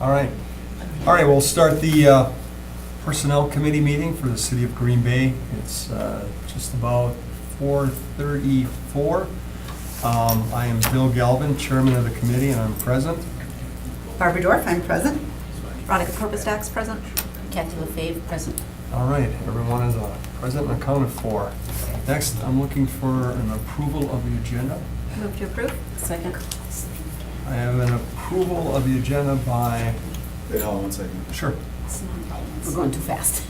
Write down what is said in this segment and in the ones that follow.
All right. All right, we'll start the Personnel Committee meeting for the City of Green Bay. It's just about 4:34. I am Bill Galvin, Chairman of the committee, and I'm present. Barbara Dorf, I'm present. Veronica Corpus present. Kathy LaFave, present. All right, everyone is present and accounted for. Next, I'm looking for an approval of the agenda. Move to approve. Second. I have an approval of the agenda by, Wait, hold on 1 second. sure, We're going too fast.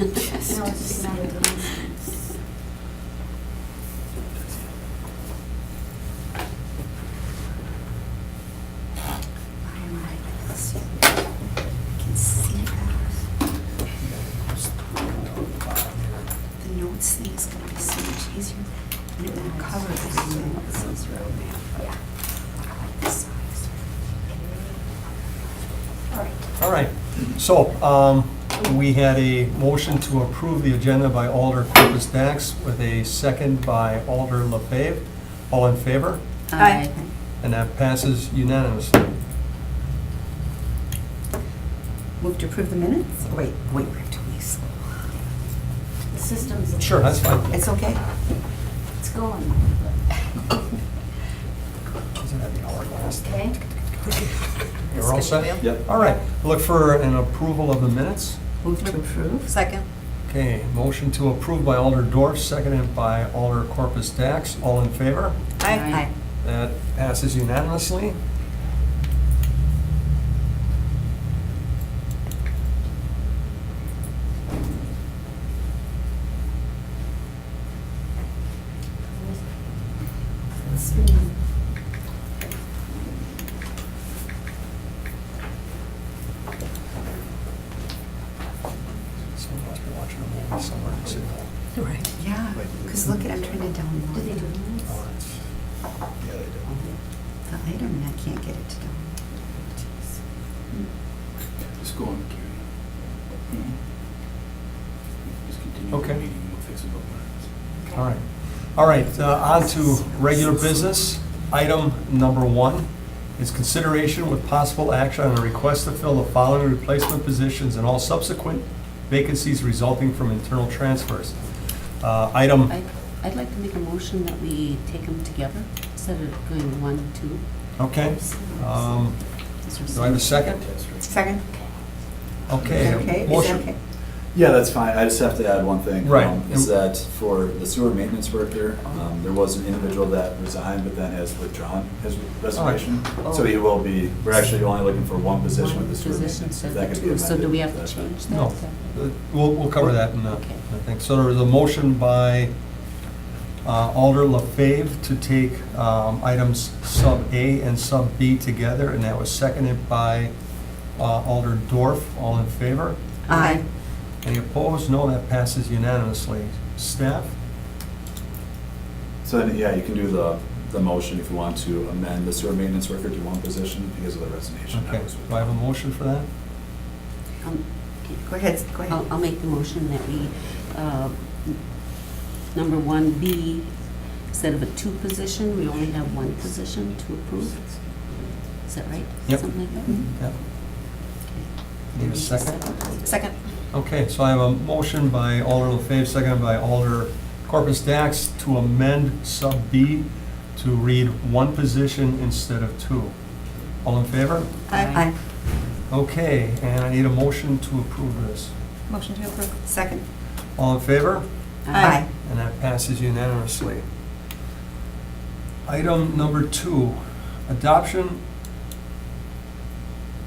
Can see that. The notes thing is going to be so much easier. And it will cover everything. Yeah. This size. All right. all right. So, we had a motion to approve the agenda by Alder Corpus Dax with a second by Alder LaFave. All in favor? Aye. And that passes unanimously. Move to approve the minutes? Wait, we have to be slow. The system's. Sure, that's fine. It's okay? It's going. Isn't that the hourglass? Okay. You're all set? Yep. All right, look for an approval of the minutes. Move to approve? Second. Okay, motion to approve by Alder Dorf, seconded by Alder Corpus Dax. All in favor? Aye. That passes unanimously. Someone must be watching a movie somewhere in the city. Right. Yeah, because look at, I'm trying to download. Do they do minutes? Oh, it's- Yeah, they do. The item, and I can't get it to download. Just go on, Karen. Just continue Okay. the meeting, we'll fix it up. All right. All right, on to regular business. Item number 1 is consideration with possible action on a request to fill the following replacement positions and all subsequent vacancies resulting from internal transfers. Item, I'd like to make a motion that we take them together instead of going 1, 2. okay. Do I have a second? Second? Okay. Is that okay? Is that Motion. okay? Yeah, that's fine. I just have to add one thing. Right. Is that for the sewer maintenance worker, there was an individual that resigned, but then has withdrawn his resignation. Oh. So he will be, we're actually only looking for one position One with the sewer position maintenance. If instead that of could be 2. So do we have to amended, change that? No. We'll cover that in, Okay. I think. So there was a motion by Alder LaFave to take items sub A and sub B together, and that was seconded by Alder Dorf. All in favor? Aye. Any opposed? No, that passes unanimously. Staff? So, then, yeah, you can do the motion if you want to amend the sewer maintenance worker to one position because of the resignation. Okay. Do I have a motion for that? Go ahead, go ahead. I'll make the motion that we, number 1B, instead of a 2 position, we only have 1 position to approve. Is that right? Yep. Something like that? Yep. Need a second? Second. Okay, so I have a motion by Alder LaFave, seconded by Alder Corpus Dax to amend sub B to read 1 position instead of 2. All in favor? Aye. Okay, and I need a motion to approve this. Motion to approve. Second? All in favor? Aye. And that passes unanimously. Item number 2, adoption.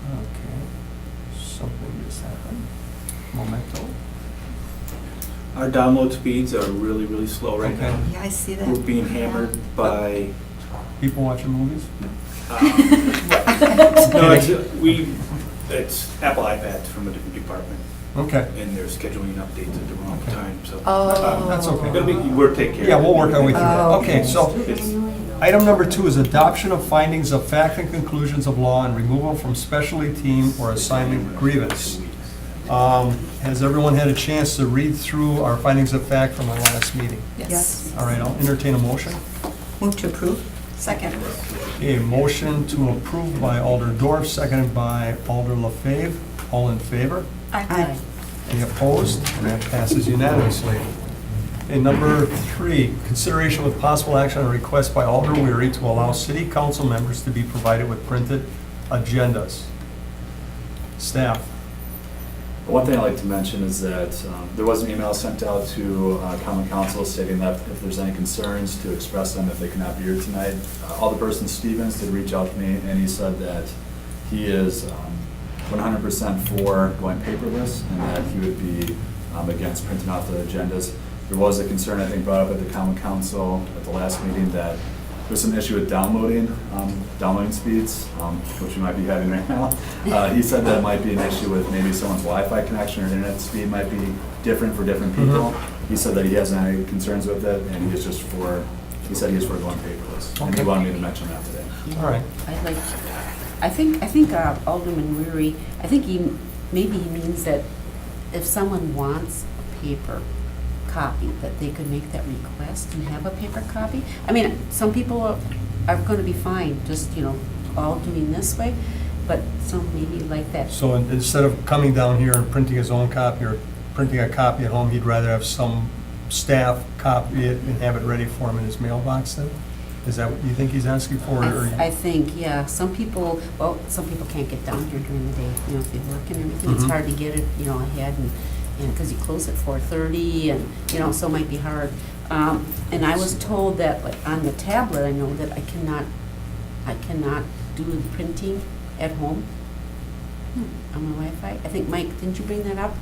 Okay, something just happened. Memento. Our download speeds are really, really slow right Okay. now. Yeah, I see that. We're being hammered by, People watching movies? no, it's Apple iPads from a different department, Okay. and they're scheduling updates at the wrong Okay. time, so. Oh. That's okay. We'll take care of it. Yeah, we'll work our way through that. Oh, Okay, so It's- item number 2 is adoption of findings of fact and conclusions of law and removal from specialty team or assignment grievance. Has everyone had a chance to read through our findings of fact from our last meeting? Yes. All right, I'll entertain a motion. Move to approve? Second. A motion to approve by Alder Dorf, seconded by Alder LaFave. All in favor? Aye. Any opposed? And that passes unanimously. And number 3, consideration with possible action on a request by Alder Weary to allow city council members to be provided with printed agendas. Staff. One thing I'd like to mention is that there was an email sent out to common council stating that if there's any concerns, to express them if they cannot be here tonight. Alderperson Stevens did reach out to me, and he said that he is 100% for going paperless, and that he would be against printing out the agendas. There was a concern, I think, brought up at the common council at the last meeting that there's some issue with downloading speeds, which we might be having right now. He said that might be an issue with maybe someone's Wi-Fi connection or internet speed might be different for different people. He said that he hasn't had any concerns with it, and he said he is for going paperless. And he Okay. wanted me to mention that today. All right. I think Alderman Weary, I think maybe he means that if someone wants a paper copy, that they could make that request and have a paper copy. I mean, some people are going to be fine, just, all doing this way, but some maybe like that. So instead of coming down here and printing his own copy or printing a copy at home, he'd rather have some staff copy it and have it ready for him in his mailbox then? Is that what you think he's asking for? or- I think, yeah, some people can't get down here during the day, if they work and everything. It's Mhm. hard to get it, ahead and because you close at 4:30 and, so it might be hard. And I was told that, like, on the tablet, I know that I cannot do the printing at home on my Wi-Fi. I think, Mike, didn't you bring that up?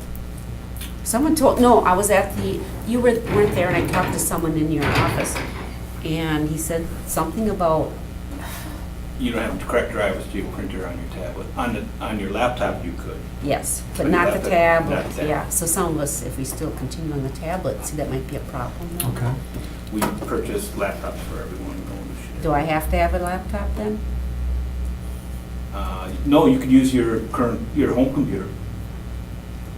Someone no, I was at you weren't there, and I talked to someone in your office, and he said something about, You don't have the correct driver's to your printer on your tablet. On your laptop, you could. yes, but On your not the laptop, tablet, not the tablet. yeah. So some of us, if we still continue on the tablet, see, that might be a problem now. Okay. We purchased laptops for everyone going to share. Do I have to have a laptop then? No, you could use your home computer.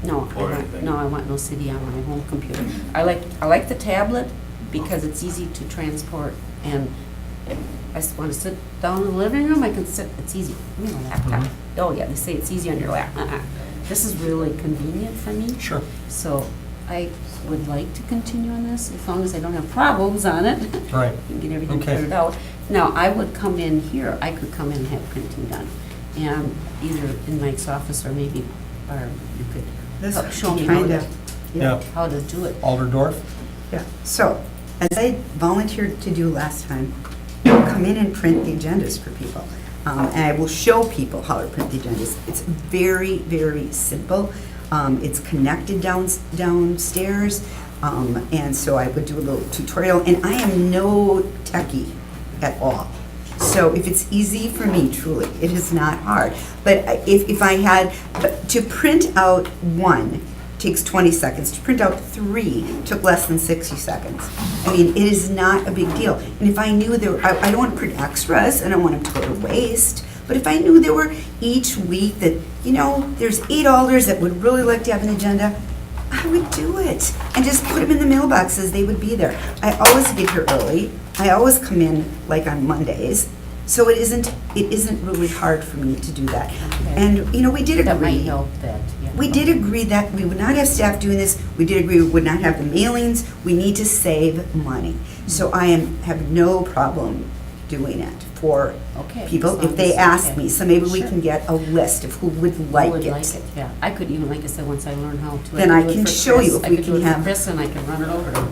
No, Or anything. I want no CD on my home computer. I like the tablet because it's easy to transport, and if I just want to sit down in the living room, I can sit, it's easy. Laptop. Mhm. Oh, yeah, they say it's easy on your lap. This is really convenient for me. Sure. So I would like to continue on this, as long as I don't have problems on it. Right. And get everything Okay. figured out. Now, I would come in here, I could come in and have printing done, and either in Mike's office or maybe, or you could This help show me how kinda- to, Yeah. how to do it. Alder Dorf? Yeah, so, as I volunteered to do last time, I'll come in and print the agendas for people. And I will show people how to print the agendas. It's very, very simple. It's connected downstairs, and so I would do a little tutorial, and I am no techie at all. So if it's easy for me, truly, it is not hard. But if I had, to print out one takes 20 seconds, to print out 3 took less than 60 seconds. I mean, it is not a big deal. And if I knew I don't want to print extras, I don't want them to go to waste, but if I knew there were each week that, there's 8 alders that would really like to have an agenda, I would do it and just put them in the mailboxes, they would be there. I always get here early. I always come in like on Mondays, so it isn't really hard for me to do that. Okay. And, we did That might agree. help that, yeah. We did agree that we would not have staff doing this. We did agree we would not have the mailings. We need to save money. So I have no problem doing it for Okay, people as long if they as- ask okay. me. So maybe we Sure. can get a list of who would I like would it. like it, yeah. I could even, like I said, once I learn how to. Then could I do it can for show Chris. you if I we could can do it have- for Chris, and I can run it over to him.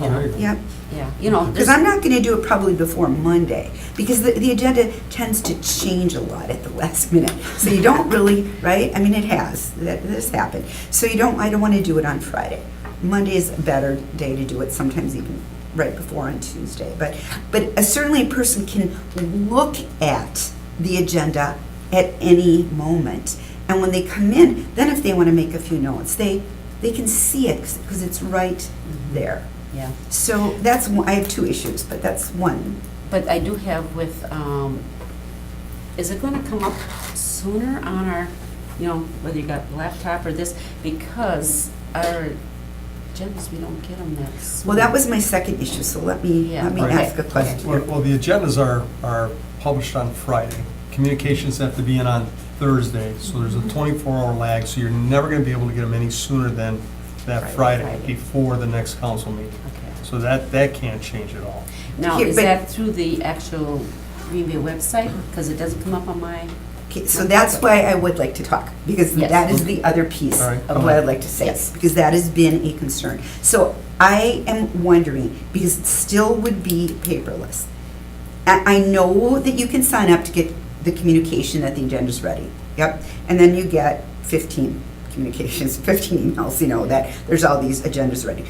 All right. Yep. Yeah, Because there's- I'm not going to do it probably before Monday, because the agenda tends to change a lot at the last minute. So you don't really, right? I mean, it has, this happened. So I don't want to do it on Friday. Monday is a better day to do it, sometimes even right before on Tuesday. But certainly a person can look at the agenda at any moment. And when they come in, then if they want to make a few notes, they can see it because it's right there. Yeah. So that's one, I have 2 issues, but that's one. But I do have with, is it gonna come up sooner on our, whether you got laptop or this? Because our agendas, we don't get them that soon. Well, that was my second issue, so let me Yeah. Right. ask a question. Well, the agendas are published on Friday. Communications have to be in on Thursday, so there's a 24-hour lag, so you're never going to be able to get them any sooner than that Friday, Friday. before the next council meeting. Okay. So that can't change at all. Now, Here, is but- that through the actual Green Bay website? Because it doesn't come up on my, Okay, so that's why I would like to talk, because Yes. that is the other piece All right, of go what ahead. I'd like to say, Yes. because that has been a concern. So I am wondering, because it still would be paperless. I know that you can sign up to get the communication that the agenda's ready, yep, and then you get 15 communications, 15 emails, that there's all these agendas ready.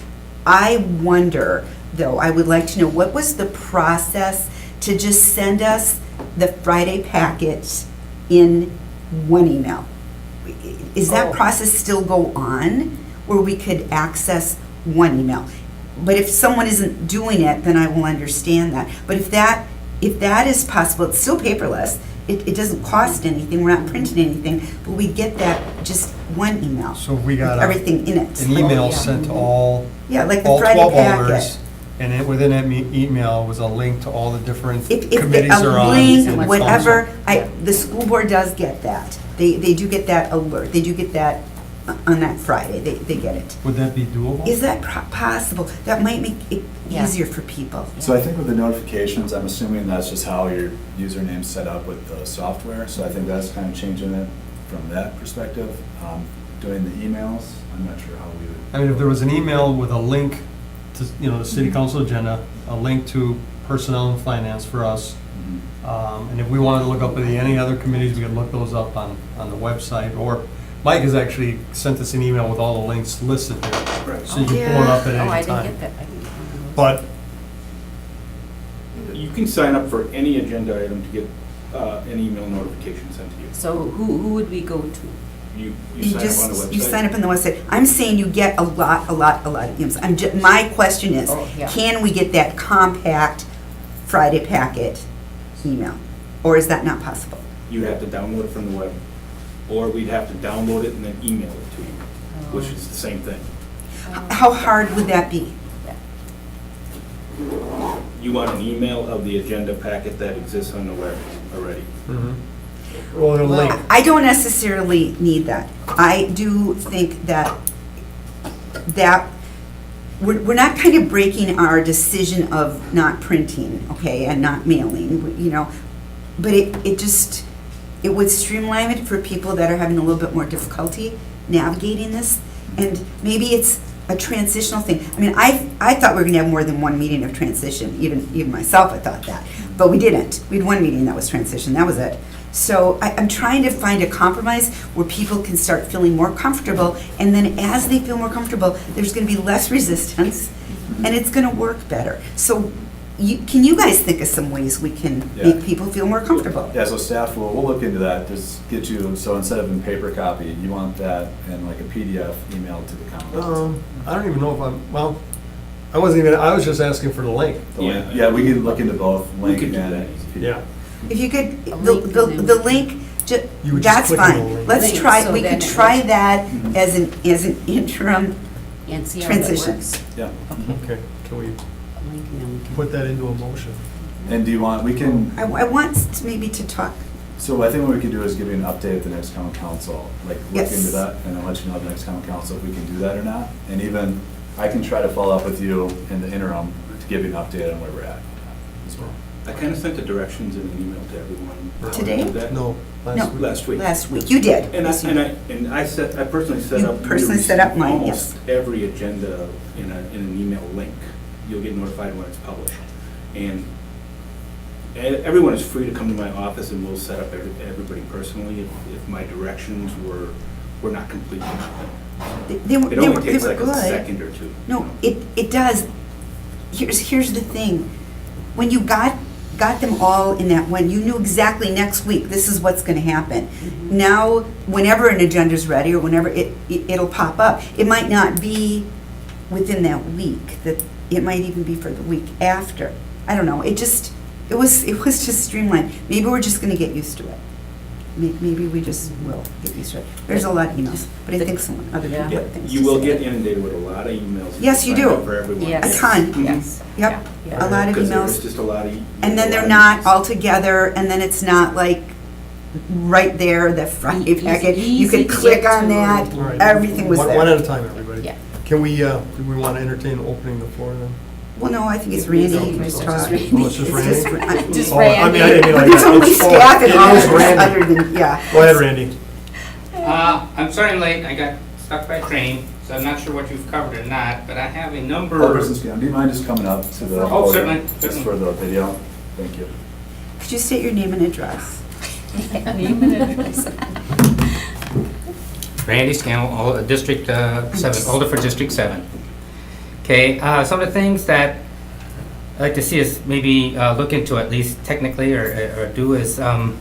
I wonder, though, I would like to know, what was the process to just send us the Friday packets in one email? Is that Oh. process still go on, where we could access one email? But if someone isn't doing it, then I will understand that. But if that is possible, it's still paperless, it doesn't cost anything, we're not printing anything, but we get that just one email. So we got with everything in it. an email yeah. sent to all Yeah, like the 12 Friday owners, packet. and within that email was a link to all the different If committees a are on. link, in the whatever, council. the school board does get that. They do get that alert, they do get that on that Friday, they get it. Would that be doable? Is that possible? That might make it Yeah. easier for people. So I think with the notifications, I'm assuming that's just how your username's set up with the software, so I think that's kind of changing it from that perspective. Doing the emails, I'm not sure how we would. I mean, if there was an email with a link to, the city council agenda, a link to personnel and finance for us, Mhm. and if we wanted to look up any other committees, we could look those up on the website, or Mike has actually sent us an email with all the links listed there, Right. so you can pull it up at oh, I any didn't time. get that. I didn't get one of those. But You can sign up for any agenda item to get an email notification sent to you. So who would we go to? You You sign up on the just, website. you sign up on the website. I'm saying you get a lot of emails. My question is, Oh, yeah. can we get that compact Friday packet email? Or is that not possible? You'd have to download it from the web, or we'd have to download it and then email it to you, which is the same thing. How hard would that be? You want an email of the agenda packet that exists on the web already. Well, a link. I don't necessarily need that. I do think that we're not kind of breaking our decision of not printing, okay, and not mailing, but it would streamline it for people that are having a little bit more difficulty navigating this, and maybe it's a transitional thing. I mean, I thought we were gonna have more than one meeting of transition, even myself, I thought that, but we didn't. We had one meeting that was transition, that was it. So I'm trying to find a compromise where people can start feeling more comfortable, and then as they feel more comfortable, there's gonna be less resistance, and it's gonna work better. So can you guys think of some ways we can Yeah. make people feel more comfortable? Yeah, so staff we'll look into that, just get you, so instead of in paper copy, you want that in like a PDF emailed to the council. I don't even know if I was just asking for the link. The link. Yeah. Yeah, we can look into both link could do and that. PDF. If you could, A link and the then- link, You would just that's click on the fine. link. Let's Link, try, so we then could it try works. that Mhm. as an interim. And see how Transition. that works? Yeah. Okay, can we A link and then we can. put that into a motion? And do you want, we can, I want maybe to talk, so I think what we could do is give you an update at the next common council, like look Yes. into that, and then let you know at the next common council if we can do that or not. And even, I can try to follow up with you in the interim to give you an update on where we're at as well. I kind of sent the directions in an email to everyone. how to Today? do that. No, No. last week. Last week. last week. You did. And Yes, you did. I personally set You up. personally set up mine, Almost every agenda in an email link. You'll get notified when it's published. And everyone is free to come to my office and we'll set up everybody personally if my directions were not complete. They were It only they takes were like a good. second or two. No, it does. Here's the thing. When you got them all in that one, you knew exactly next week, this is what's gonna happen. Now, whenever an agenda's ready, or whenever it'll pop up, it might not be within that week, that it might even be for the week after. I don't know, it was just streamlined. Maybe we're just gonna get used to it. maybe we just will get used to it. There's a lot of emails, but I think some other people Yeah. have things You to will say. get inundated with a lot of emails. Yes, you Sign do. up For everyone. Yes. A ton. Yes. Yep, Yeah. a lot of Because there's emails. just a lot of. And then they're not all together, and then it's not like right there, the Friday Easy- packet. You easy could to click get on to. that, All right. everything was One at there. a time, everybody. Yeah. Can we, do we want to entertain opening the floor then? Well, no, I think it's Randy, you can just It's talk. just Randy. Oh, it's just Randy? Just Oh, I mean, I didn't mean like There's that. only Oh, staff and it all is of us Randy. other than, yeah. Go ahead, Randy. I'm sorry I'm late, I got stuck by train, so I'm not sure what you've covered or not, but I have a number. Alderman Scannell, do you mind just coming up to the? Oh, podium, certainly, Just certainly. for the video, thank you. Could you state your name and address? Randy Scannell, District 7, Alder for District 7. Okay, some of the things that I'd like to see us maybe look into at least technically or do is a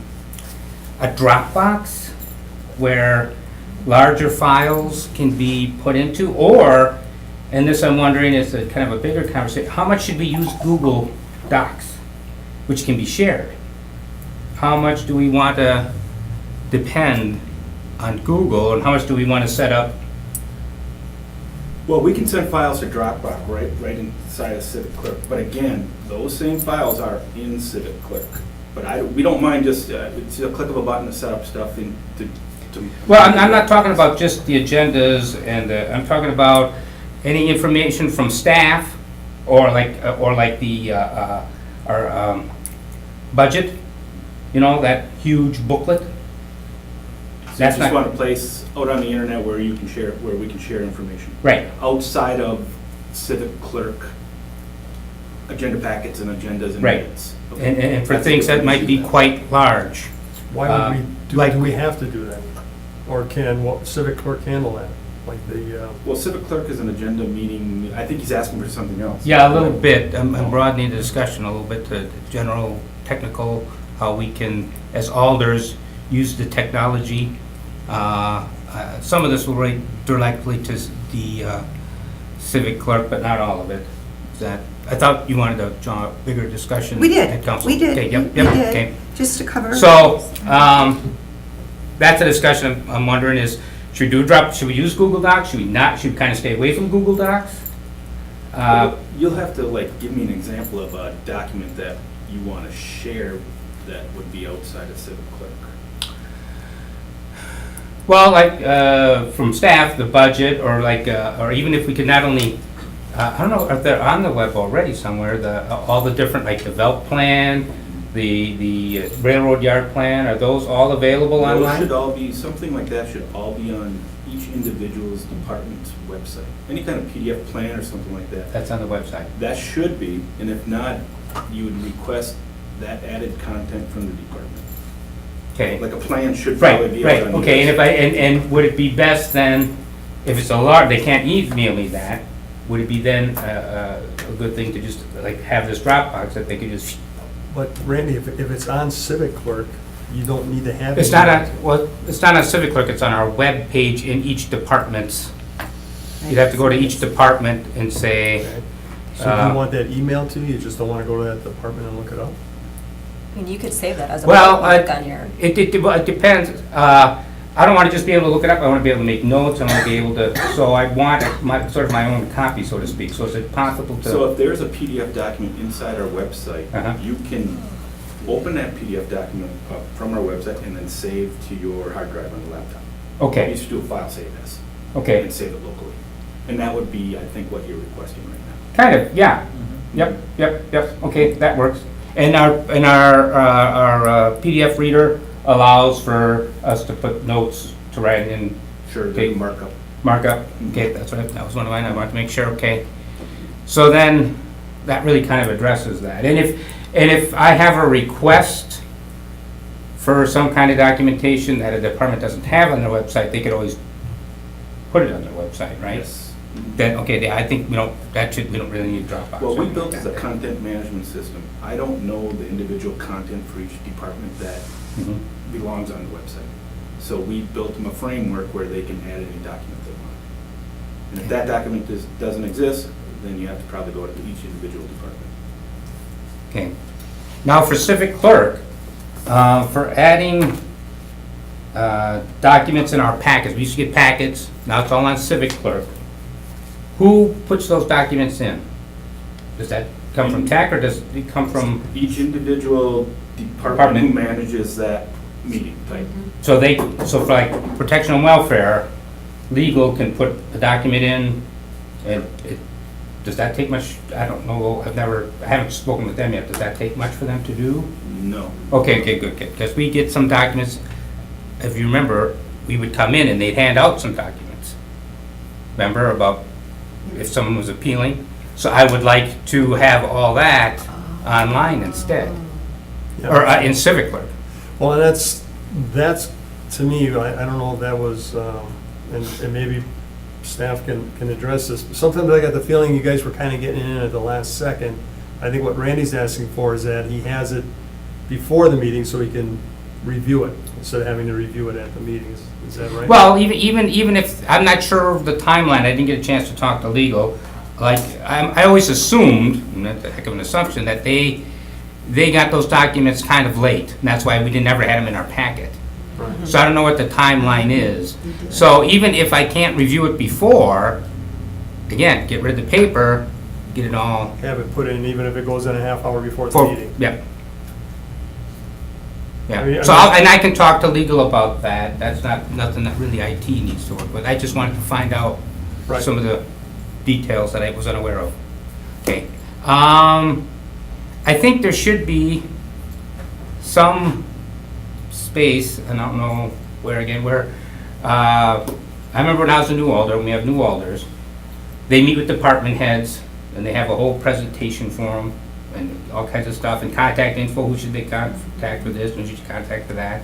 Dropbox where larger files can be put into, or, and this I'm wondering is a kind of a bigger conversation, how much should we use Google Docs, which can be shared? How much do we want to depend on Google, and how much do we want to set up? Well, we can send files to Dropbox right inside of Civic Clerk, but again, those same files are in Civic Clerk. But we don't mind just, it's a click of a button to set up stuff in, to. Well, I'm not talking about just the agendas, and I'm talking about any information from staff, or like the, our budget, you know, that huge booklet. So you That's just not- want a place out on the internet where you can share, where we can share information. Right, Outside of Civic Clerk agenda packets and agendas and Right. minutes. and for That's a things good that might be way to do quite large. Why would do we have to do that? Or can Civic Clerk handle that? Like the, Well, Civic Clerk is an agenda meeting, I think he's asking for something else. Yeah, a little bit. I'm broadening the discussion a little bit to general technical, how we can, as alders, use the technology. Some of this will relate directly to the civic clerk, but not all of it. Is that, I thought you wanted to join a bigger discussion We at did, council. we did, Okay, we yep, yep, did, okay. just to cover. So, that's a discussion I'm wondering is, should we use Google Docs? Should we not? Should we kind of stay away from Google Docs? You'll have to like give me an example of a document that you want to share that would be outside of Civic Clerk. Well, like, from staff, the budget, or like, or even if we could not only, I don't know if they're on the web already somewhere, all the different, like, develop plan, the railroad yard plan, are those all available Those online? should all be, something like that should all be on each individual's department's website. Any kind of PDF plan or something like that. That's on the website. That should be, and if not, you would request that added content from the department. Okay, Like a plan should probably right, be right, out on okay, and yours. if and would it be best then, if it's a large, they can't email me that, would it be then a good thing to just, like, have this Dropbox that they could just, but Randy, if it's on Civic Clerk, you don't need to have. it's it. not on, well, it's not on Civic Clerk, it's on our web page in each department's. You'd have to go to each department and say, Okay. So you want that emailed to you, you just don't want to go to that department and look it up? I mean, you could save that as a Well, bookmark on your, it depends. I don't want to just be able to look it up, I want to be able to make notes, I want to be able to, so I want sort of my own copy, so to speak. So is it possible to? So if there's a PDF document inside our website, Uh-huh. you can open that PDF document up from our website and then save to your hard drive on the laptop. You Okay, used to do a file save as, okay, and save it locally. And that would be, I think, what you're requesting right now. kind of, yeah. Yep, okay, that works. And our PDF reader allows for us to put notes to write in Sure, Okay. the markup. markup. Okay, that's right, that was one of mine, I wanted to make sure, okay. So then, that really kind of addresses that. And if I have a request for some kind of documentation that a department doesn't have on their website, they could always put it on their website, right? Yes. Then, okay, I think we don't really need Dropbox. What or we anything built like is a that. content management system. I don't know the individual content for each department that Mhm. belongs on the website. So we built them a framework where they can add any document they want. And if that document doesn't exist, then you have to probably go to each individual department. Okay. Now for civic clerk, for adding documents in our packets. We used to get packets, now it's all on Civic Clerk. Who puts those documents in? Does that come from TAC or does it come from, Each individual department who manages that meeting type. so for like protection and welfare, legal can put a document in, and does that take much? I don't know, I haven't spoken with them yet. Does that take much for them to do? No. Okay, good. Because we get some documents, if you remember, we would come in and they'd hand out some documents. Remember about if someone was appealing? So I would like to have all that online instead, Yeah. or in Civic Clerk. Well, and that's, to me, I don't know if that was, and maybe staff can address this. Sometimes I got the feeling you guys were kind of getting in at the last second. I think what Randy's asking for is that he has it before the meeting so he can review it, instead of having to review it at the meetings. Is that right? Well, even if, I'm not sure of the timeline, I didn't get a chance to talk to legal. Like, I always assumed, and that's a heck of an assumption, that they got those documents kind of late. And that's why we didn't ever have them in our packet. Right. So I don't know what the timeline is. So even if I can't review it before, again, get rid of the paper, get it all. Have it put in, even if it goes in a half hour before the For- meeting. Yeah. I mean, Yeah, so and I can talk to legal about that. That's nothing that really IT needs to work with. I just wanted to find out Right. some of the details that I was unaware of. Okay. I think there should be some space, and I don't know where, I remember when I was a new alder, when we have new alders, they meet with department heads, and they have a whole presentation for them, and all kinds of stuff, and contact info, who should they contact for this, who should you contact for that.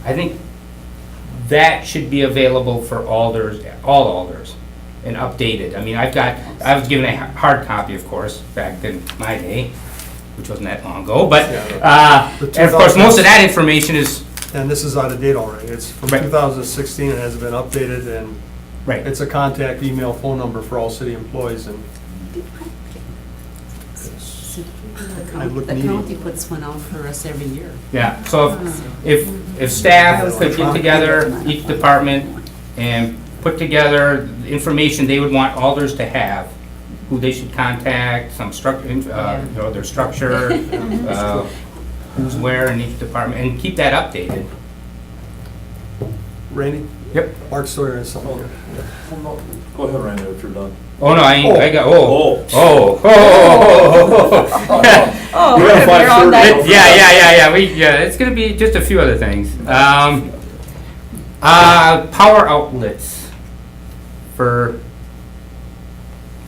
I think that should be available for alders, all alders, and updated. I mean, I was given a hard copy, of course, back in my day, which wasn't that long ago, but, The and of course, most of that information is, And this is out of date already. It's from Right. 2016, it hasn't been updated, and right. it's a contact email, phone number for all city employees, and I look The needy. county puts one out for us every year. Yeah, so if staff could get together, each department, and put together the information they would want alders to have, who they should contact, some structure, their structure, who's where in each department, and keep that updated. Randy? Yep. Mark Sawyer has something here. Go ahead, Randy, if you're done. Oh, no, I got, oh. Oh. Oh, We're at we're on that. 5:30. Yeah, it's gonna be just a few other things. Power outlets for,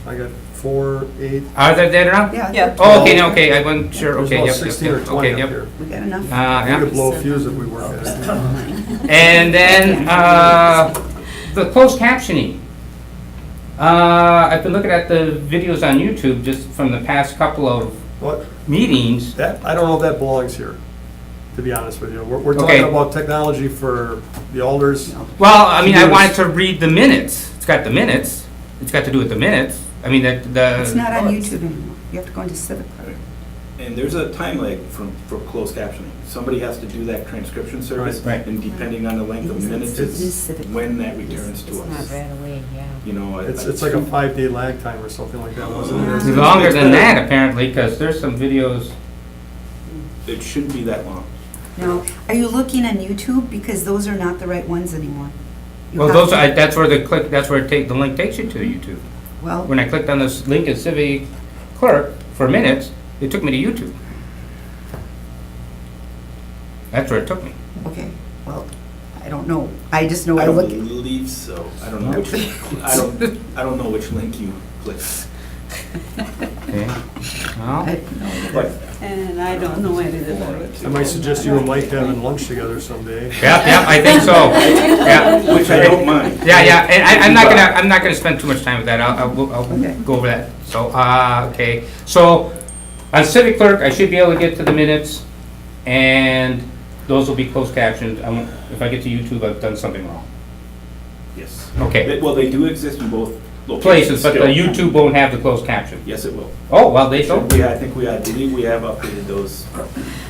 I got 4, 8, are there that around? Yeah. Oh, okay, I wasn't sure, there's okay, about yep, 16 yep, or yep, 20 okay, up yep. here. We got enough. We Yeah. could blow a fuse if we work at it. And then, the closed captioning. I've been looking at the videos on YouTube just from the past couple of What? meetings. That, I don't know if that belongs here, to be honest with you. We're Okay. talking about technology for the alders. Well, I mean, I wanted to read the minutes. It's got the minutes. It's got to do with the minutes. I mean, the. It's not on YouTube anymore. You have to go into Civic Clerk. And there's a time lag for closed captioning. Somebody has to do that transcription service. Right. And depending on the length of minutes, It is is civic. when that returns to It's not us. right away, yeah. You know, It's like a 5-day lag time or something like that, wasn't it? It's longer than that, apparently, because there's some videos. It shouldn't be that long. Now, are you looking on YouTube? Because those are not the right ones anymore. You Well, have those, to- that's where the link takes you to YouTube. Well, When I clicked on this link in Civic Clerk for minutes, it took me to YouTube. That's where it took me. okay, well, I don't know. I just know I I don't look. believe so. I don't know which, I don't know which link you clicked. Okay. Well, But And I don't know any of that. I might suggest you and Mike having lunch together someday. yeah, I think so. Yeah. which I don't mind. Yeah, and I'm not gonna spend too much time with that. I'll Okay. go over that. So, okay. So, on Civic Clerk, I should be able to get to the minutes, and those will be closed captioned. If I get to YouTube, I've done something wrong. Yes. Okay. Well, they do exist in both locations. Places, but the still. YouTube won't have the closed caption. Yes, it will. Oh, well, they don't. I believe we have updated those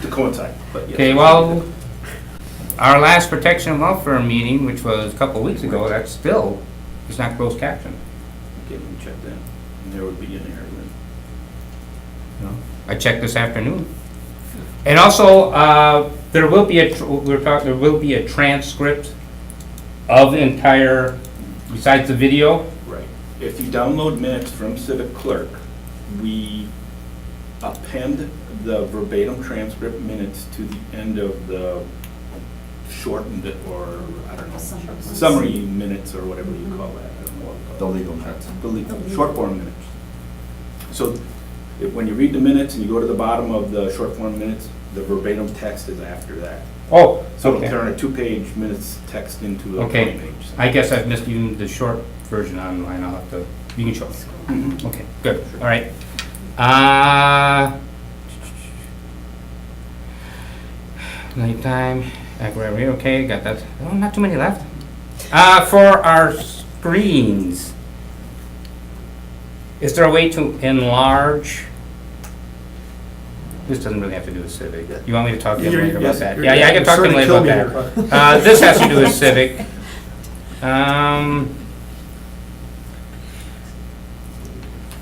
to coincide, but yes. Okay, well, our last protection and welfare meeting, which was a couple of weeks ago, that still is not closed caption. Get them checked in, and there would be in there. I checked this afternoon. And also, there will be there will be a transcript of the entire, besides the video. Right. If you download minutes from Civic Clerk, we append the verbatim transcript minutes to the end of the shortened, or, I don't know, summary minutes, or whatever you call that. I don't know what you call it. The legal minutes. The legal, short form minutes. So when you read the minutes and you go to the bottom of the short form minutes, the verbatim text is after that. Oh, So it'll okay. turn a 2-page minutes text into a Okay. 20-page. I guess I've missed even the short version online. I'll have to, you can show me. Mhm. Okay, good, all right. Nighttime, agrarian, okay, got that. Oh, not too many left. For our screens, is there a way to enlarge? This doesn't really have to do with Civic. You want me to talk to him later about that? Yeah, I can talk to him later about that. This has to do with Civic.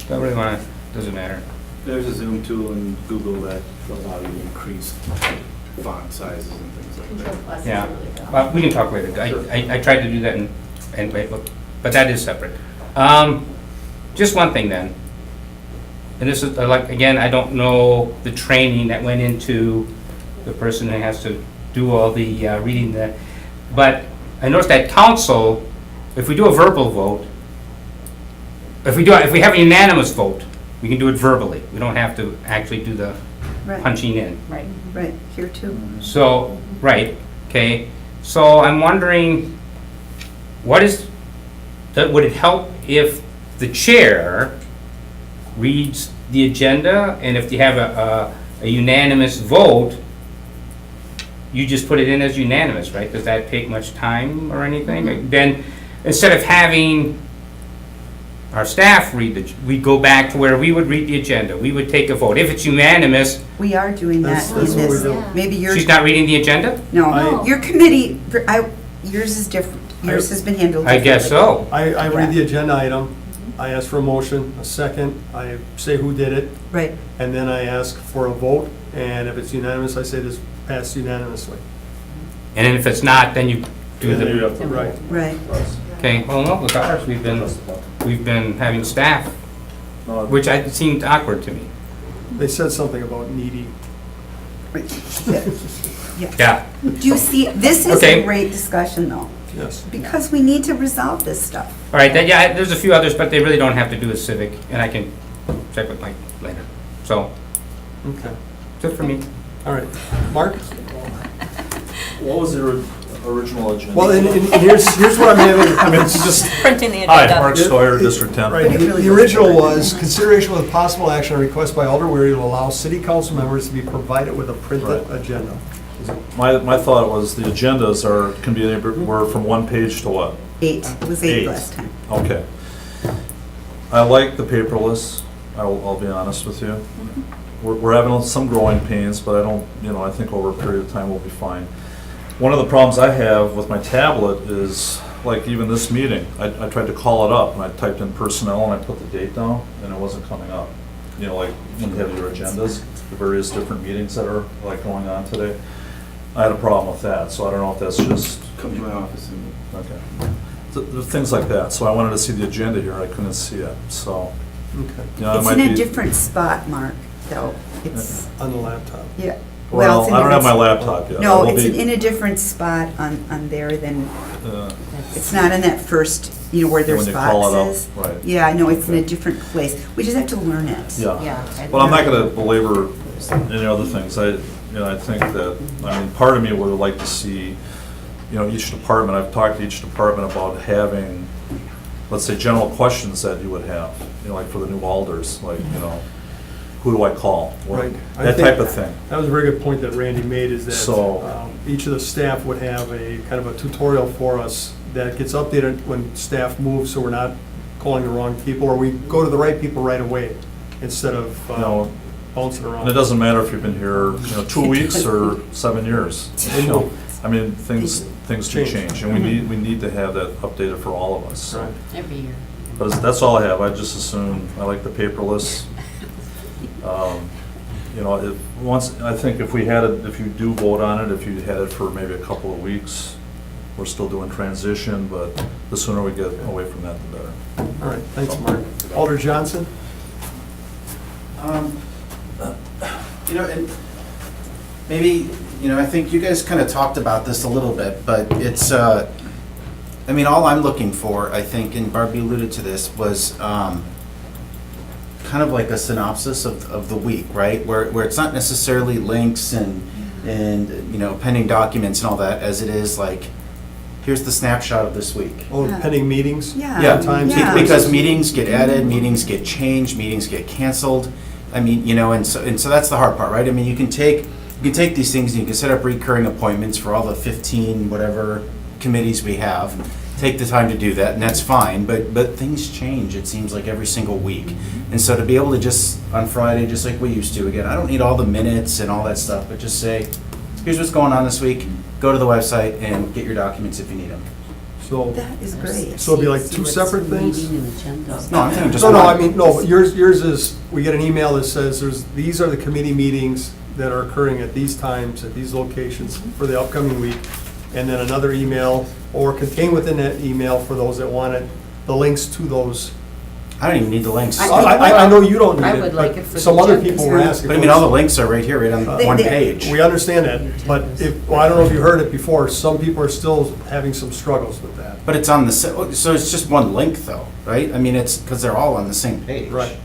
Don't really wanna, doesn't matter. There's a Zoom tool in Google that allows you to increase font sizes and things like that. Yeah, we can talk later. I tried to do that and but that is separate. Just one thing then, and this is like, again, I don't know the training that went into the person that has to do all the reading that, but I noticed that council, if we do a verbal vote, if we have a unanimous vote, we can do it verbally. We don't have to actually do the Right, punching in. Right. right, here too. So, right, okay, so I'm wondering, would it help if the chair reads the agenda, and if you have a unanimous vote, you just put it in as unanimous, right? Does that take much time or anything? Then, instead of having our staff read we go back to where we would read the agenda, we would take a vote. If it's unanimous, We are doing that That's in what we this. do. Maybe your, she's not reading the agenda? no, your committee, yours is different. Yours has been handled I guess differently. so. I read the agenda item, I ask for a motion, a second, I say who did it, Right, and then I ask for a vote, and if it's unanimous, I say this passed unanimously. And then if it's not, then you do And then you the, have to Right. right. okay, well, no, with ours, we've been having staff, No, which seemed awkward to me. They said something about needy. Yeah, Do you see, this is Okay. a great discussion though, Yes. because we need to resolve this stuff. all right, then, yeah, there's a few others, but they really don't have to do with Civic, and I can check with Mike later. So, Okay, just for me. all right. Mark? What was the original agenda? Well, and here's what I'm having, I mean, it's just, Printing the Hi, agenda. Mark Stoyer, District 10. right, the original was consideration with possible action on request by Alder Weary to allow city council members to be provided with a printed Right. agenda. My thought was the agendas can be anywhere from one page to what? 8, it was 8 8. last time. Okay. I like the paperless, I'll be honest with you. We're having some growing pains, but I don't, I think over a period of time we'll be fine. One of the problems I have with my tablet is, like even this meeting, I tried to call it up, and I typed in personnel, and I put the date down, and it wasn't coming up. Like when you have your agendas, the various different meetings that are like going on today. I had a problem with that, so I don't know if that's just, Come to my office and okay. Things like that, so I wanted to see the agenda here, I couldn't see it, so, Okay, it It's might in a be. different spot, Mark, though. It's, on the laptop. yeah. Well, it's in I don't have my different- laptop yet. I No, will it's be- in a different spot on there than, uh, it's not in that first, where their when you call it up, spots is. right. Yeah, no, it's in a Okay. different place. We just have to learn it. Yeah. Yeah. But I'm not gonna belabor any other things. I think that, part of me would like to see, each department, I've talked to each department about having, let's say, general questions that you would have, like for the new alders, like, who do I call? Or Right. I That think type of thing. That was a very good point that Randy made, is that So- each of the staff would have a kind of a tutorial for us that gets updated when staff moves, so we're not calling the wrong people, or we go to the right people right away, instead of bouncing around. And it doesn't matter if you've been here, 2 weeks or 7 years. I mean, things can Change. change, and we need to have that updated for all of us. so. Right. Every year. But that's all I have. I just assume, I like the paperless. You know, I think if we had it, if you do vote on it, if you had it for maybe a couple of weeks, we're still doing transition, but the sooner we get away from that, the better. All right, thanks, Mark. Alder Johnson? You know, and maybe, you know, I think you guys kind of talked about this a little bit, but it's, I mean, all I'm looking for, I think, and Barbie alluded to this, was kind of like a synopsis of the week, right? Where it's not necessarily links and, you know, pending documents and all that, as it is like, here's the snapshot of this week. Oh, Yeah. pending meetings? Yeah. Times. Yeah. Because meetings get added, meetings get changed, meetings get canceled. I mean, you know, and so that's the hard part, right? I mean, you can take these things and you can set up recurring appointments for all the 15 whatever committees we have. Take the time to do that, and that's fine. But things change. It seems like every single week, and so to be able to just on Friday, just like we used to, again, I don't need all the minutes and all that stuff, but just say, here's what's going on this week. Go to the website and get your documents if you need them. So, That is great. so it'll be like two separate things? Meeting and agenda. No, I'm thinking just No, one. I mean, no, but yours is, we get an email that says these are the committee meetings that are occurring at these times, at these locations for the upcoming week. And then another email, or contained within that email for those that want it, the links to those. I don't even need the links. I know you don't need I it, would like but it for some the other agenda. people were asking. But I mean, all the links are right here, right on one page. We understand that, but well, I don't know if you heard it before, some people are still having some struggles with that. But it's on the, so it's just one link though, right? I mean, it's, because they're all on the same page. Right.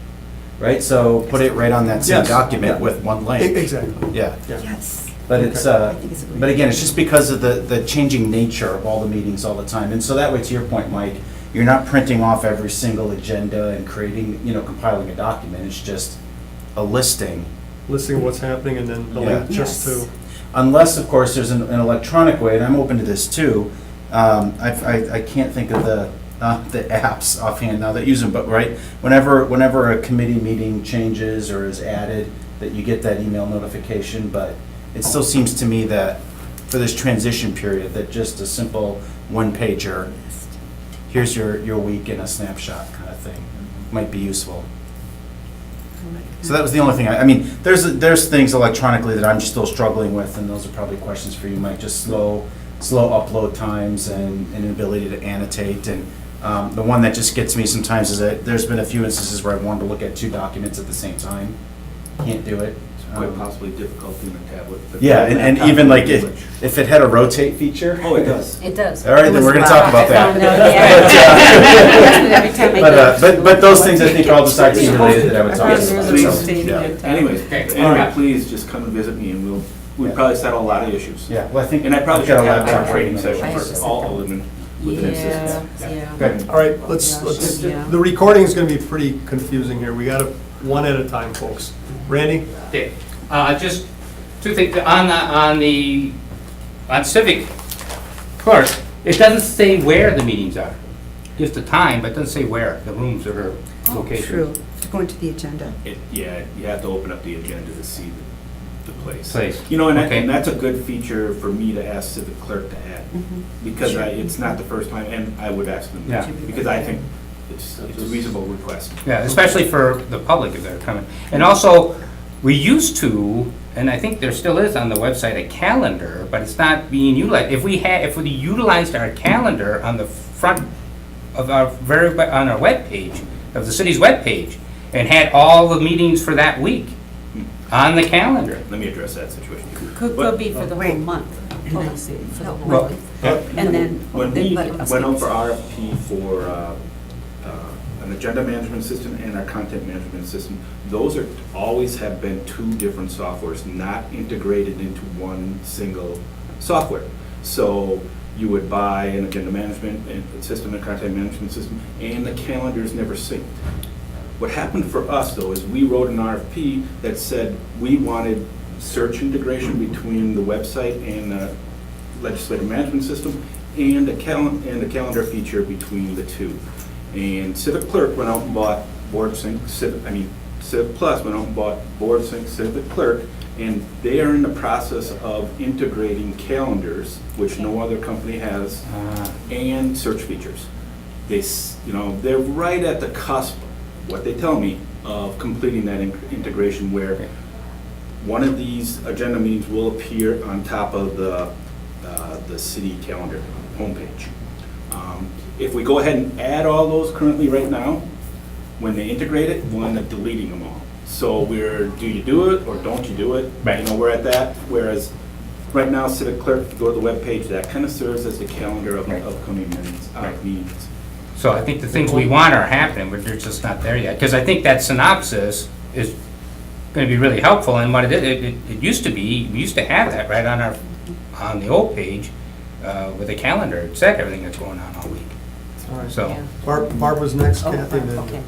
Right, so put it right on that same Yes. document Yeah. with one link. Exactly. Yeah, Yeah. Yes. but it's, I think it's a great but again, it's just because of the changing nature of all the meetings all the time. And so that way, to your point, Mike, you're not printing off every single agenda and creating, you know, compiling a document. It's just a listing. Listing what's happening and then the link Yeah. just Yes. to. Unless, of course, there's an electronic way, and I'm open to this too. I can't think of the apps offhand now that use them, but right, whenever a committee meeting changes or is added, that you get that email notification, but it still seems to me that for this transition period, that just a simple one-pager, here's your week in a snapshot kind of thing, might be useful. So that was the only thing, I mean, there's things electronically that I'm still struggling with, and those are probably questions for you, Mike, just slow upload times and an ability to annotate. And the one that just gets me sometimes is that there's been a few instances where I've wanted to look at two documents at the same time. Can't do it. Quite possibly difficult in a tablet. but Yeah, and laptop even like would be if it had a rotate feature. Oh, it does. It does. All right, then we're gonna talk about I found that. out, yeah. Every time I go. But those things I think are all just IT related that I would talk There's about. a so, rotating yeah. it. Anyways, Okay. anyway, please just come and visit me and we'd Yeah. probably settle a lot of issues. Yeah, well, I think. And I probably I've should got a have laptop a training right now. session I have for to all sit of them Yeah, with an assistant. yeah. Good. All right, let's, Yeah. the recording is gonna be pretty confusing here. We gotta, one at a time, folks. Randy? Okay, just two things, on Civic Clerk, it doesn't say where the meetings are. Just the time, but it doesn't say where, the rooms or locations. True. Go into the agenda. Yeah, you have to open up the agenda to see the place. Place. You know, and Okay. and that's a good feature for me to ask Civic Clerk to add, because it's not the first time, and I would ask them. Yeah. Because I think it's a reasonable request. Yeah, especially for the public if they're coming. And also, we used to, and I think there still is on the website, a calendar, but it's not being utilized. If we utilized our calendar on the front of our on our webpage, of the city's webpage, and had all the meetings for that week on the calendar. Let me address that situation. Could be for the whole Wait. month. For the whole Well, month. And then. When then we let us went out get- for RFP for an agenda management system and our content management system, those are, always have been two different softwares, not integrated into one single software. So you would buy an agenda management system, a content management system, and the calendars never synced. What happened for us, though, is we wrote an RFP that said we wanted search integration between the website and the legislative management system, and a calendar feature between the two. And Civic Clerk went out and bought BoardSync, Civic Plus went out and bought BoardSync Civic Clerk, And they are in the process of integrating calendars, which no other company has, and search features. They're right at the cusp, what they tell me, of completing that integration where one of these agenda meetings will appear on top of the city calendar homepage. If we go ahead and add all those currently right now, when they integrate it, we'll end up deleting them all. So do you do it or don't you do it? Right. We're at that, whereas right now, civic clerk, go to the webpage, that kind of serves as the calendar of upcoming meetings. So I think the things we want are happening, but they're just not there yet. Because I think that synopsis is going to be really helpful, and what it used to be, we used to have that right on the old page with a calendar. It said everything that's going on all week. All right. So, Yeah. Barb was next, Oh, Kathy. then- okay.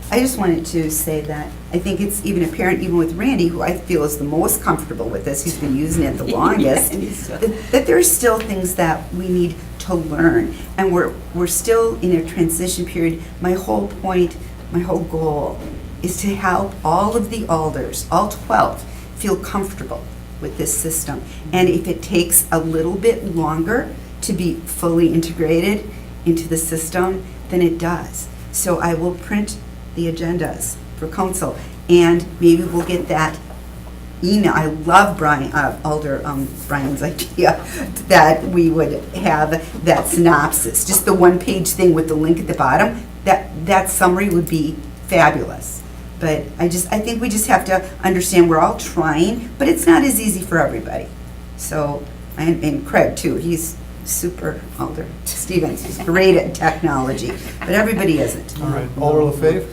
I just wanted to say that I think it's even apparent, even with Randy, who I feel is the most comfortable with this, he's been using it the longest, that there are still things that we need to learn. And we're still in a transition period. My whole point, my whole goal is to help all of the alders, all 12, feel comfortable with this system. And if it takes a little bit longer to be fully integrated into the system, then it does. So I will print the agendas for council, and maybe we'll get that email. I love Alder Brian's idea that we would have that synopsis, just the one-page thing with the link at the bottom. That summary would be fabulous. But I think we just have to understand we're all trying, but it's not as easy for everybody. So, and Craig too, he's super, Alder Stevens, he's great at technology, but everybody isn't. All right, Alder LaFave?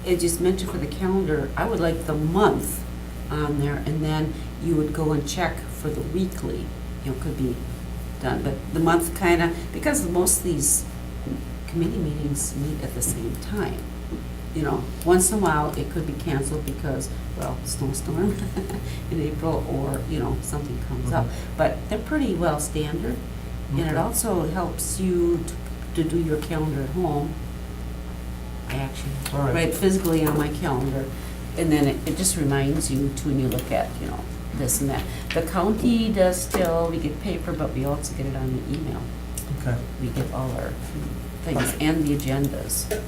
It just mentioned for the calendar, I would like the month on there, and then you would go and check for the weekly, could be done, but the month kind of, because most of these committee meetings meet at the same time. Once in a while, it could be canceled because, snowstorm in April, or, something comes up. But they're pretty well standard, and it Okay. also helps you to do your calendar at home. I actually All right. write physically on my calendar, and then it just reminds you to, when you look at, this and that. The county does still, we get paper, but we also get it on the email. Okay. We get all our things and the agendas,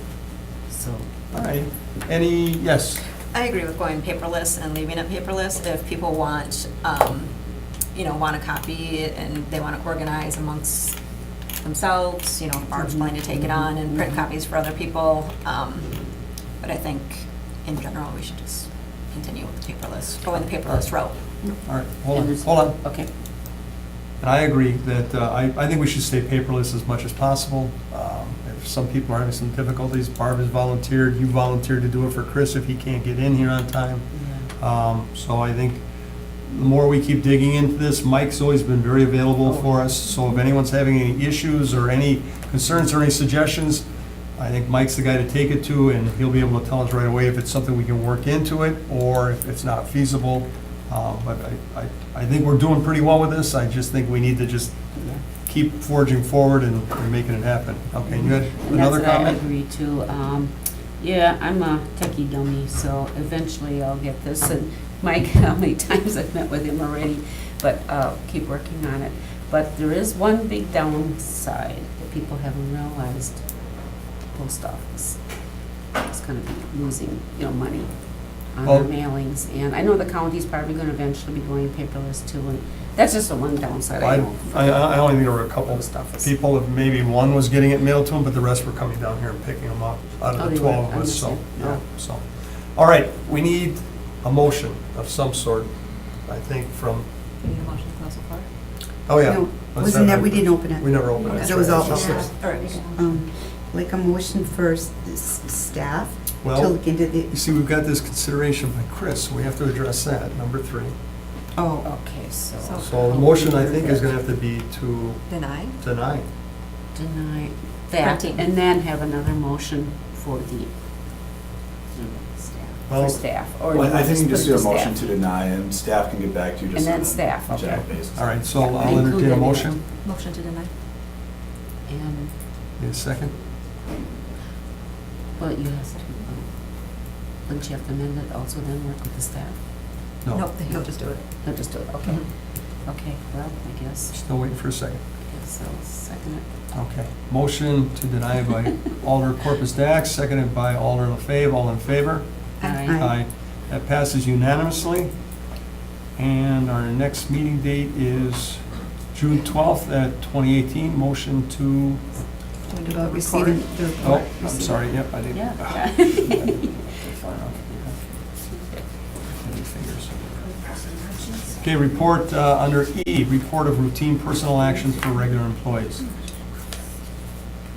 so. All right. Yes? I agree with going paperless and leaving it paperless. If people want, want a copy and they want to organize amongst themselves, Barb's willing to take it on and print copies for other people. But I think in general, we should just continue with the paperless, go in the paperless route. All right, And hold on. Okay. And I agree that, I think we should stay paperless as much as possible. If some people are having some difficulties, Barb has volunteered, you volunteered to do it for Chris if he can't get in here on time. So I think the more we keep digging into this, Mike's always been very available for us. So if anyone's having any issues or any concerns or any suggestions, I think Mike's the guy to take it to, and he'll be able to tell us right away if it's something we can work into it or if it's not feasible. But I think we're doing pretty well with this. I just think we need to just keep forging forward and making it happen. Okay, you had another That's what I comment? agree to. Yeah, I'm a techie dummy, so eventually I'll get this. And Mike, how many times I've met with him already, but keep working on it. But there is one big downside that people haven't realized. Post office is going to be losing, money on Well- their mailings. And I know the county's probably going to eventually be going paperless too, and that's just the one downside I know. I only think there were a couple Post office. people, if maybe one was getting it mailed to them, but the rest were coming down here and picking them up out Oh, of they the were. 12 of I us, so, understand. yeah, so. All right, we need a motion of some sort, I think, from, We need a motion to close the floor. oh, yeah. No, Let's wasn't have that, we didn't open it. We never opened it. Because it was all That's right. All right. Like a motion for staff to Well, look into the, you see, we've got this consideration by Chris, so we have to address that, number 3. oh, Okay, so So the motion, I think, is gonna have to be to Deny. deny. deny that, Printing. and then have another motion for the Well- staff. Or Well, I think you put just do a the motion staff. to deny, and staff can get back to you just And on then staff, a okay. general basis. All right, so Yeah, I'll include entertain a that in it. motion. Motion to deny. And, Need a second? well, you have to, wouldn't you have to amend it also then, work with the staff? No. Nope, He'll just do it. No, just do it, okay. Okay, well, I guess, Still waiting for a second. I'll second it. Okay. Motion to deny by Alder Corpus Dax, seconded by Alder LaFave. All in favor? Aye. That passes unanimously. And our next meeting date is June 12th at 2018. Motion to, About receiving the report. oh, I'm sorry, yep, I didn't. Yeah. Okay, report under E, report of routine personal actions for regular employees.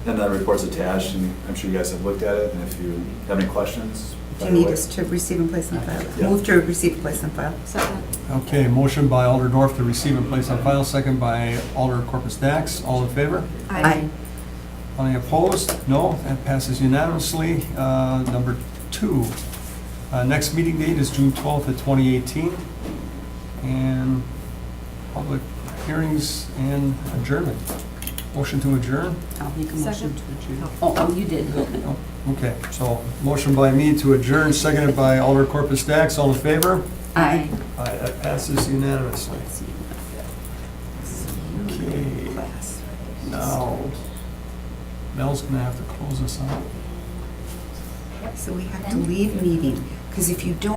And that report's attached, and I'm sure you guys have looked at it, and if you have any questions. Do you need us to receive and place on file? Yeah. Move to receive and place on file. Second. Okay, motion by Alder Dorf to receive and place on file, second by Alder Corpus Dax. All in favor? Aye. Any opposed? No, that passes unanimously. Number 2, next meeting date is June 12th at 2018. And public hearings and adjournment. Motion to adjourn? I'll make a motion Second. to adjourn. Oh, you did. Okay, so motion by me to adjourn, seconded by Alder Corpus Dax. All in favor? Aye. Aye, that passes unanimously. Okay, now, Mel's gonna have to close us out. So we have to leave meeting, because if you don't